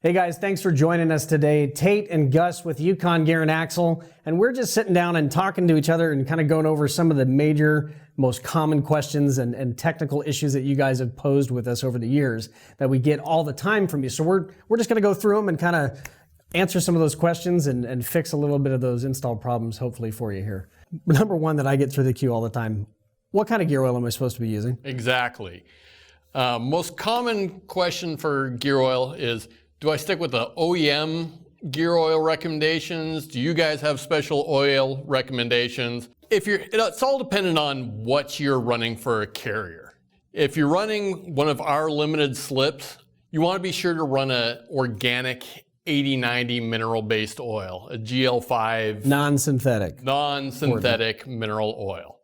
Hey guys, thanks for joining us today. Tate and Gus with Yukon Gear and Axle, and we're just sitting down and talking to each other and kind of going over some of the major, most common questions and technical issues that you guys have posed with us over the years that we get all the time from you. So we're just going to go through them and kind of answer some of those questions and fix a little bit of those install problems, hopefully, for you here. Number one that I get through the queue all the time, what kind of gear oil am I supposed to be using? Exactly. Most common question for gear oil is, do I stick with the OEM gear oil recommendations? Do you guys have special oil recommendations? It's all dependent on what you're running for a carrier. If you're running one of our limited slips, you want to be sure to run an organic 80-90 mineral-based oil, a GL5. Non-synthetic Mineral oil.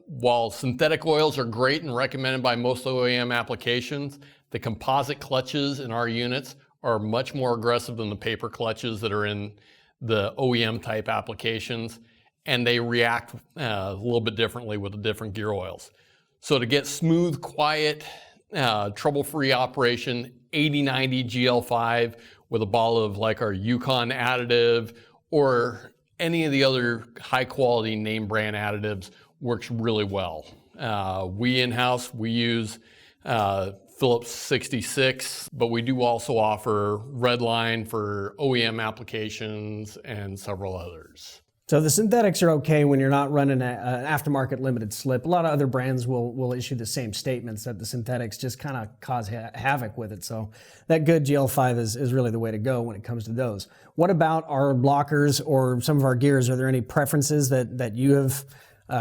While synthetic oils are great and recommended by most OEM applications, the composite clutches in our units are much more aggressive than the paper clutches that are in the OEM type applications, and they react a little bit differently with the different gear oils. So to get smooth, quiet, trouble-free operation, 80-90 GL5 with a bottle of like our Yukon additive or any of the other high-quality name brand additives works really well. We in-house, we use Phillips 66, but we do also offer Redline for OEM applications and several others. So the synthetics are okay when you're not running an aftermarket limited slip. A lot of other brands will issue the same statements that the synthetics just kind of cause havoc with it. So that good GL5 is really the way to go when it comes to those. What about our blockers or some of our gears? Are there any preferences that you have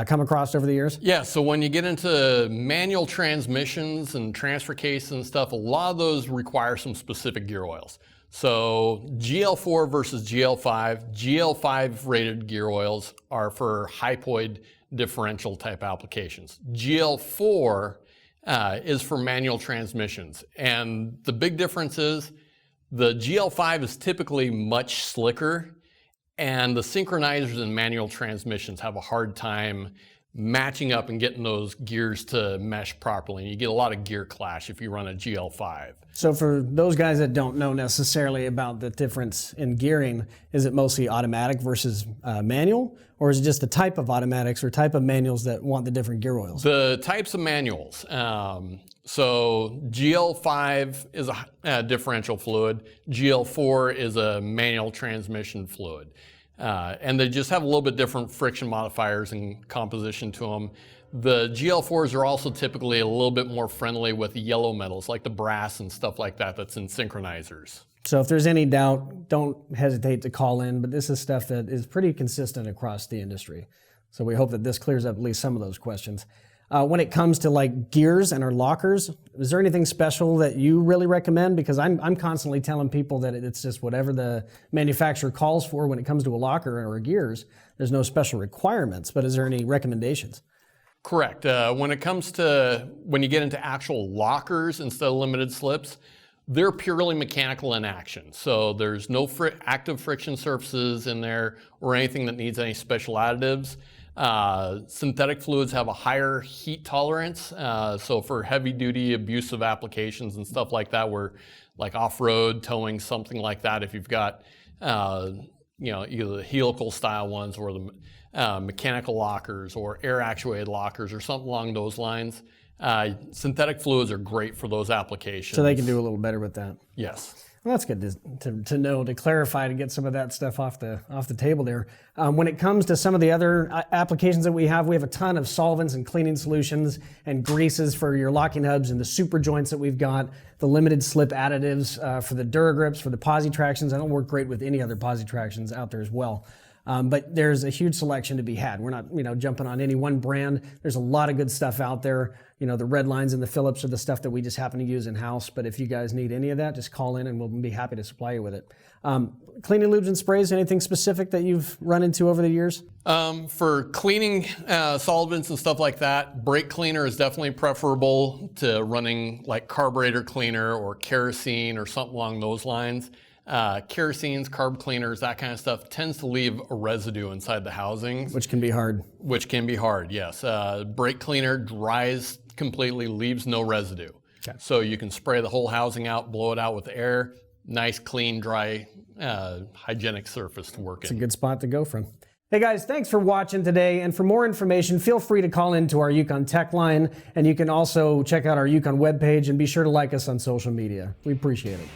come across over the years? Yeah, so when you get into manual transmissions and transfer cases and stuff, a lot of those require some specific gear oils. So GL4 versus GL5, GL5 rated gear oils are for hypoid differential type applications. GL4 is for manual transmissions. And the big difference is the GL5 is typically much slicker, and the synchronizers and manual transmissions have a hard time matching up and getting those gears to mesh properly. And you get a lot of gear clash if you run a GL5. So for those guys that don't know necessarily about the difference in gearing, is it mostly automatic versus manual? Or is it just the type of automatics or type of manuals that want the different gear oils? The types of manuals. So GL5 is a differential fluid. GL4 is a manual transmission fluid. And they just have a little bit different friction modifiers and composition to them. The GL4s are also typically a little bit more friendly with yellow metals like the brass and stuff like that that's in synchronizers. So if there's any doubt, don't hesitate to call in, but this is stuff that is pretty consistent across the industry. So we hope that this clears up at least some of those questions. When it comes to like gears and our lockers, is there anything special that you really recommend? Because I'm constantly telling people that it's just whatever the manufacturer calls for when it comes to a locker or gears. There's no special requirements, but is there any recommendations? Correct. When it comes to when you get into actual lockers instead of limited slips, they're purely mechanical in action. So there's no active friction surfaces in there or anything that needs any special additives. Synthetic fluids have a higher heat tolerance, so for heavy-duty abusive applications and stuff like that, where like off-road towing, something like that, if you've got either the helical style ones or the mechanical lockers or air-actuated lockers or something along those lines, synthetic fluids are great for those applications. So they can do a little better with that. Yes. Well, that's good to know, to clarify, to get some of that stuff off the table there. When it comes to some of the other applications that we have a ton of solvents and cleaning solutions and greases for your locking hubs and the super joints that we've got, the limited slip additives for the Duragrips, for the posi tractions. I don't work great with any other posi tractions out there as well. But there's a huge selection to be had. We're not, jumping on any one brand. There's a lot of good stuff out there. The Redlines and the Phillips are the stuff that we just happen to use in-house. But if you guys need any of that, just call in and we'll be happy to supply you with it. Cleaning lubes and sprays, anything specific that you've run into over the years? For cleaning solvents and stuff like that, brake cleaner is definitely preferable to running like carburetor cleaner or kerosene or something along those lines. Kerosenes, carb cleaners, that kind of stuff tends to leave a residue inside the housings. Which can be hard. Which can be hard, yes. Brake cleaner dries completely, leaves no residue. Okay. So you can spray the whole housing out, blow it out with air, nice, clean, dry, hygienic surface to work It's a in. good spot to go from. Hey guys, thanks for watching today. And for more information, feel free to call into our Yukon Tech line. And you can also check out our Yukon webpage and be sure to like us on social media. We appreciate it.